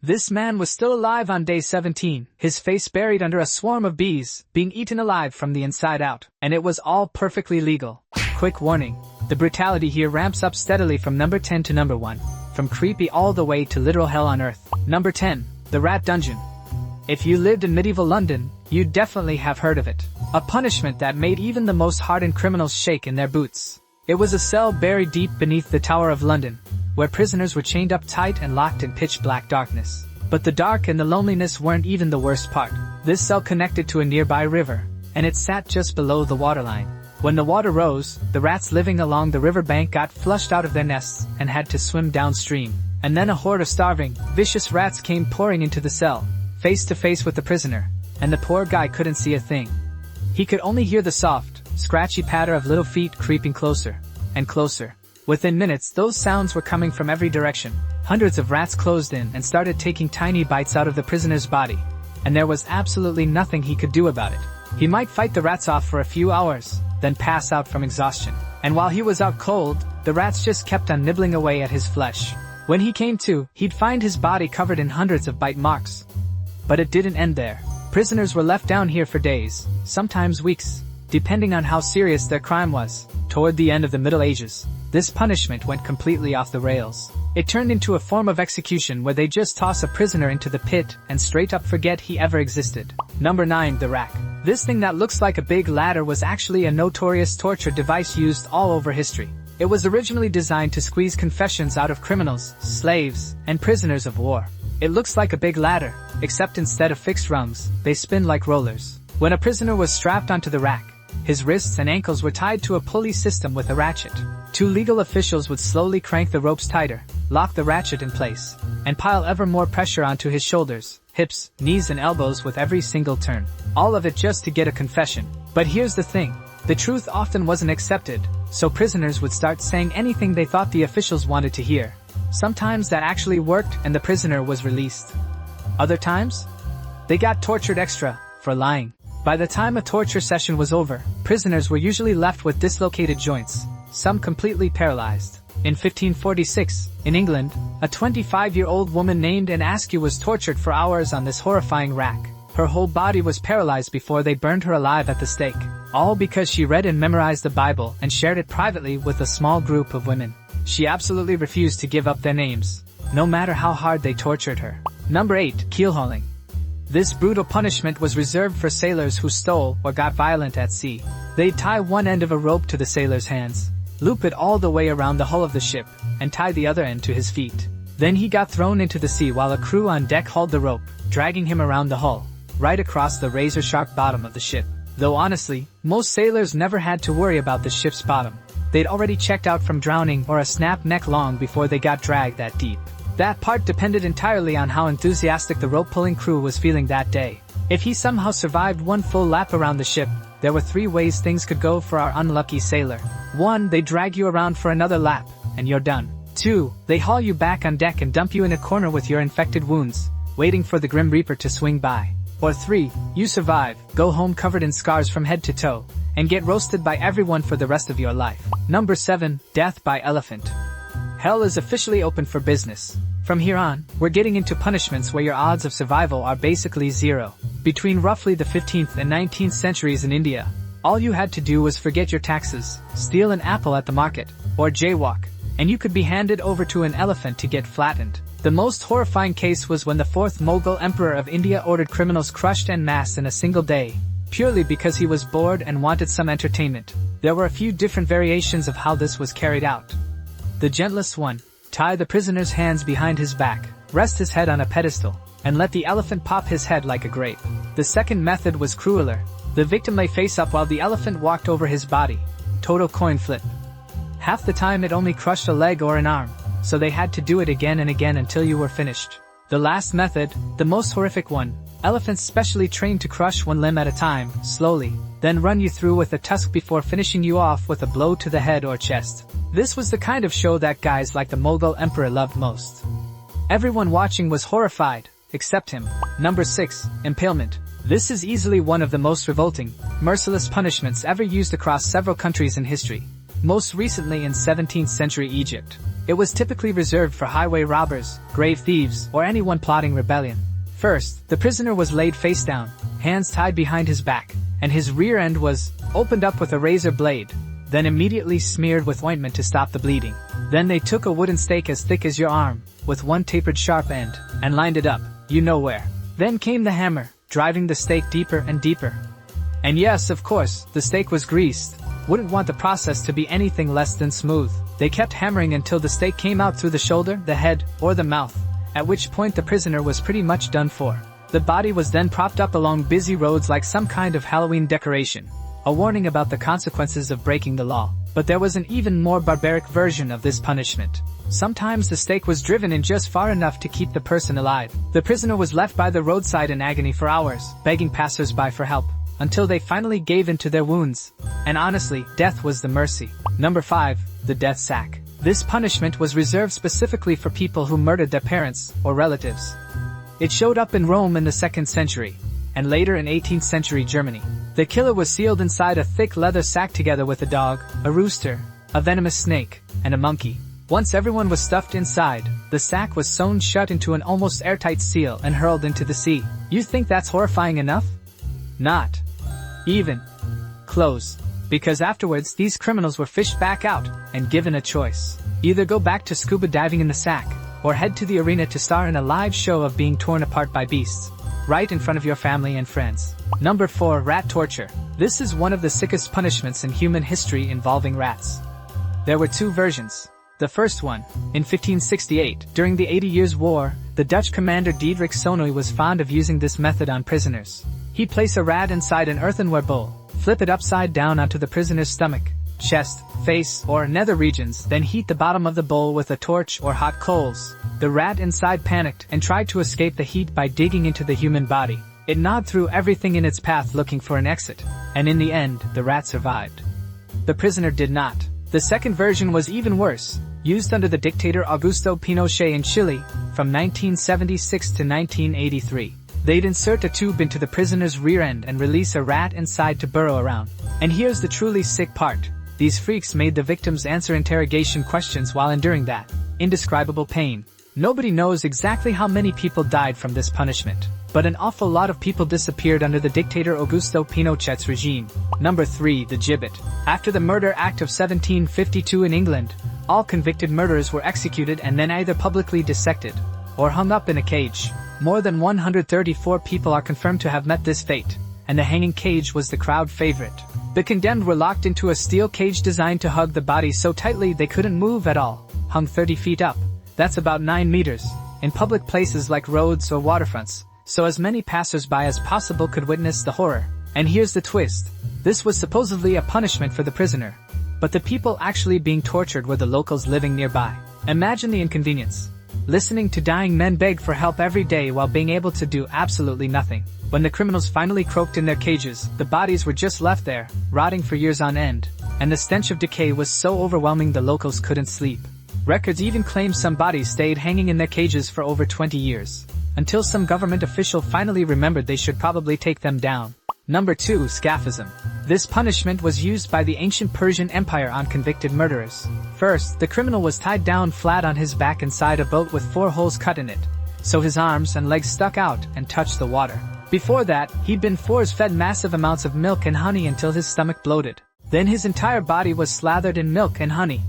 This man was still alive on day 17, his face buried under a swarm of bees, being eaten alive from the inside out, and it was all perfectly legal. Quick warning, the brutality here ramps up steadily from number 10 to number 1, from creepy all the way to literal hell on earth. Number 10, the Rat Dungeon. If you lived in medieval London, you'd definitely have heard of it. A punishment that made even the most hardened criminals shake in their boots. It was a cell buried deep beneath the Tower of London, where prisoners were chained up tight and locked in pitch-black darkness. But the dark and the loneliness weren't even the worst part. This cell connected to a nearby river, and it sat just below the waterline. When the water rose, the rats living along the riverbank got flushed out of their nests and had to swim downstream. And then a horde of starving, vicious rats came pouring into the cell, face to face with the prisoner, and the poor guy couldn't see a thing. He could only hear the soft, scratchy patter of little feet creeping closer and closer. Within minutes, those sounds were coming from every direction. Hundreds of rats closed in and started taking tiny bites out of the prisoner's body, and there was absolutely nothing he could do about it. He might fight the rats off for a few hours, then pass out from exhaustion. And while he was out cold, the rats just kept on nibbling away at his flesh. When he came to, he'd find his body covered in hundreds of bite marks. But it didn't end there. Prisoners were left down here for days, sometimes weeks, depending on how serious their crime was. Toward the end of the Middle Ages, this punishment went completely off the rails. It turned into a form of execution where they just toss a prisoner into the pit and straight up forget he ever existed. Number 9, the rack. This thing that looks like a big ladder was actually a notorious torture device used all over history. It was originally designed to squeeze confessions out of criminals, slaves, and prisoners of war. It looks like a big ladder, except instead of fixed rungs, they spin like rollers. When a prisoner was strapped onto the rack, his wrists and ankles were tied to a pulley system with a ratchet. Two legal officials would slowly crank the ropes tighter, lock the ratchet in place, and pile ever more pressure onto his shoulders, hips, knees and elbows with every single turn. All of it just to get a confession. But here's the thing, the truth often wasn't accepted, so prisoners would start saying anything they thought the officials wanted to hear. Sometimes that actually worked and the prisoner was released. Other times, they got tortured extra for lying. By the time a torture session was over, prisoners were usually left with dislocated joints, some completely paralyzed. In 1546, in England, a 25-year-old woman named Anne Askew was tortured for hours on this horrifying rack. Her whole body was paralyzed before they burned her alive at the stake, all because she read and memorized the Bible and shared it privately with a small group of women. She absolutely refused to give up their names, no matter how hard they tortured her. Number 8, keelhauling. This brutal punishment was reserved for sailors who stole or got violent at sea. They'd tie one end of a rope to the sailor's hands, loop it all the way around the hull of the ship, and tie the other end to his feet. Then he got thrown into the sea while a crew on deck hauled the rope, dragging him around the hull, right across the razor-sharp bottom of the ship. Though honestly, most sailors never had to worry about the ship's bottom. They'd already checked out from drowning or a snapped neck long before they got dragged that deep. That part depended entirely on how enthusiastic the rope-pulling crew was feeling that day. If he somehow survived one full lap around the ship, there were 3 ways things could go for our unlucky sailor. 1, they drag you around for another lap, and you're done. 2, they haul you back on deck and dump you in a corner with your infected wounds, waiting for the Grim Reaper to swing by. Or 3, you survive, go home covered in scars from head to toe, and get roasted by everyone for the rest of your life. Number 7, death by elephant. Hell is officially open for business. From here on, we're getting into punishments where your odds of survival are basically zero. Between roughly the 15th and 19th centuries in India, all you had to do was forget your taxes, steal an apple at the market, or jaywalk, and you could be handed over to an elephant to get flattened. The most horrifying case was when the 4th Mughal Emperor of India ordered criminals crushed en masse in a single day, purely because he was bored and wanted some entertainment. There were a few different variations of how this was carried out. The gentlest one, tie the prisoner's hands behind his back, rest his head on a pedestal, and let the elephant pop his head like a grape. The second method was crueler. The victim lay face up while the elephant walked over his body. Total coin flip. Half the time it only crushed a leg or an arm, so they had to do it again and again until you were finished. The last method, the most horrific one, elephants specially trained to crush one limb at a time, slowly, then run you through with a tusk before finishing you off with a blow to the head or chest. This was the kind of show that guys like the Mughal Emperor loved most. Everyone watching was horrified, except him. Number 6, impalement. This is easily one of the most revolting, merciless punishments ever used across several countries in history. Most recently in 17th century Egypt. It was typically reserved for highway robbers, grave thieves, or anyone plotting rebellion. First, the prisoner was laid face down, hands tied behind his back, and his rear end was opened up with a razor blade, then immediately smeared with ointment to stop the bleeding. Then they took a wooden stake as thick as your arm, with one tapered sharp end, and lined it up, you know where. Then came the hammer, driving the stake deeper and deeper. And yes, of course, the stake was greased. Wouldn't want the process to be anything less than smooth. They kept hammering until the stake came out through the shoulder, the head, or the mouth, at which point the prisoner was pretty much done for. The body was then propped up along busy roads like some kind of Halloween decoration, a warning about the consequences of breaking the law. But there was an even more barbaric version of this punishment. Sometimes the stake was driven in just far enough to keep the person alive. The prisoner was left by the roadside in agony for hours, begging passers-by for help, until they finally gave in to their wounds. And honestly, death was the mercy. Number 5. The death sack. This punishment was reserved specifically for people who murdered their parents or relatives. It showed up in Rome in the 2nd century, and later in 18th century Germany. The killer was sealed inside a thick leather sack together with a dog, a rooster, a venomous snake, and a monkey. Once everyone was stuffed inside, the sack was sewn shut into an almost airtight seal and hurled into the sea. You think that's horrifying enough? Not even close. Because afterwards these criminals were fished back out and given a choice. Either go back to scuba diving in the sack, or head to the arena to star in a live show of being torn apart by beasts, right in front of your family and friends. Number 4. Rat torture. This is one of the sickest punishments in human history involving rats. There were 2 versions. The first one, in 1568, during the 80 Years' War, the Dutch commander Diederik Sonoy was fond of using this method on prisoners. He'd place a rat inside an earthenware bowl, flip it upside down onto the prisoner's stomach, chest, face, or nether regions, then heat the bottom of the bowl with a torch or hot coals. The rat inside panicked and tried to escape the heat by digging into the human body. It gnawed through everything in its path looking for an exit, and in the end, the rat survived. The prisoner did not. The second version was even worse, used under the dictator Augusto Pinochet in Chile, from 1976 to 1983. They'd insert a tube into the prisoner's rear end and release a rat inside to burrow around. And here's the truly sick part. These freaks made the victims answer interrogation questions while enduring that indescribable pain. Nobody knows exactly how many people died from this punishment, but an awful lot of people disappeared under the dictator Augusto Pinochet's regime. Number 3. The Gibbet. After the Murder Act of 1752 in England, all convicted murderers were executed and then either publicly dissected or hung up in a cage. More than 134 people are confirmed to have met this fate, and the hanging cage was the crowd favorite. The condemned were locked into a steel cage designed to hug the body so tightly they couldn't move at all, hung 30 feet up, that's about 9 meters, in public places like roads or waterfronts, so as many passers-by as possible could witness the horror. And here's the twist. This was supposedly a punishment for the prisoner, but the people actually being tortured were the locals living nearby. Imagine the inconvenience. Listening to dying men beg for help every day while being able to do absolutely nothing. When the criminals finally croaked in their cages, the bodies were just left there, rotting for years on end, and the stench of decay was so overwhelming the locals couldn't sleep. Records even claim some bodies stayed hanging in their cages for over 20 years, until some government official finally remembered they should probably take them down. Number 2. Scaphism. This punishment was used by the ancient Persian Empire on convicted murderers. First, the criminal was tied down flat on his back inside a boat with 4 holes cut in it, so his arms and legs stuck out and touched the water. Before that, he'd been force-fed massive amounts of milk and honey until his stomach bloated. Then his entire body was slathered in milk and honey.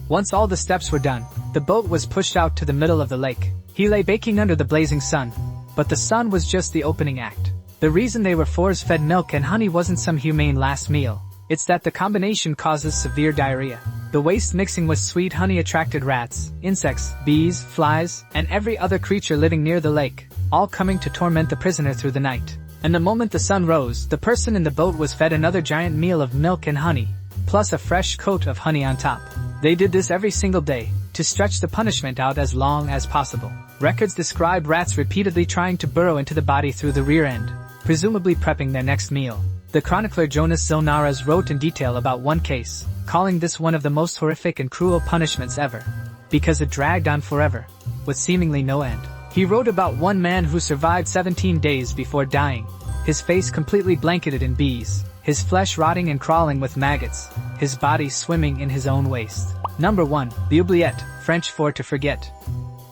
Once all the steps were done, the boat was pushed out to the middle of the lake. He lay baking under the blazing sun, but the sun was just the opening act. The reason they were force-fed milk and honey wasn't some humane last meal. It's that the combination causes severe diarrhea. The waste mixing with sweet honey attracted rats, insects, bees, flies, and every other creature living near the lake, all coming to torment the prisoner through the night. And the moment the sun rose, the person in the boat was fed another giant meal of milk and honey, plus a fresh coat of honey on top. They did this every single day, to stretch the punishment out as long as possible. Records describe rats repeatedly trying to burrow into the body through the rear end, presumably prepping their next meal. The chronicler Jonas Zilnaras wrote in detail about one case, calling this one of the most horrific and cruel punishments ever, because it dragged on forever, with seemingly no end. He wrote about one man who survived 17 days before dying, his face completely blanketed in bees, his flesh rotting and crawling with maggots, his body swimming in his own waste. Number 1. The Oubliette. French for to forget.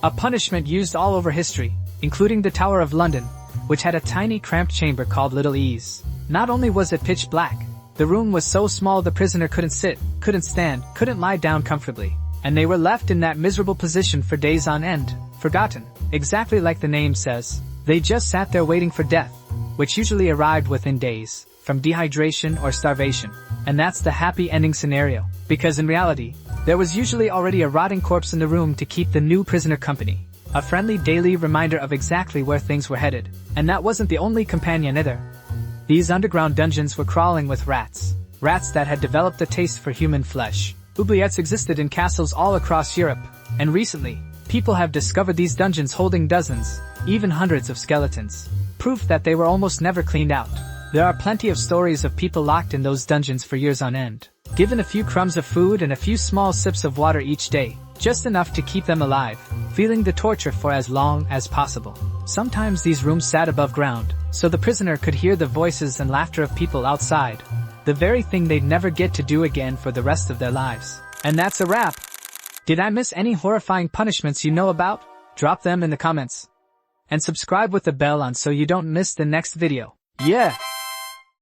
A punishment used all over history, including the Tower of London, which had a tiny cramped chamber called Little Ease. Not only was it pitch black, the room was so small the prisoner couldn't sit, couldn't stand, couldn't lie down comfortably, and they were left in that miserable position for days on end, forgotten. Exactly like the name says, they just sat there waiting for death, which usually arrived within days, from dehydration or starvation. And that's the happy ending scenario, because in reality, there was usually already a rotting corpse in the room to keep the new prisoner company. A friendly daily reminder of exactly where things were headed. And that wasn't the only companion either. These underground dungeons were crawling with rats. Rats that had developed a taste for human flesh. Oubliettes existed in castles all across Europe, and recently, people have discovered these dungeons holding dozens, even hundreds of skeletons. Proof that they were almost never cleaned out. There are plenty of stories of people locked in those dungeons for years on end, given a few crumbs of food and a few small sips of water each day, just enough to keep them alive, feeling the torture for as long as possible. Sometimes these rooms sat above ground, so the prisoner could hear the voices and laughter of people outside, the very thing they'd never get to do again for the rest of their lives. And that's a wrap. Did I miss any horrifying punishments you know about? Drop them in the comments. And subscribe with the bell on so you don't miss the next video. Yeah!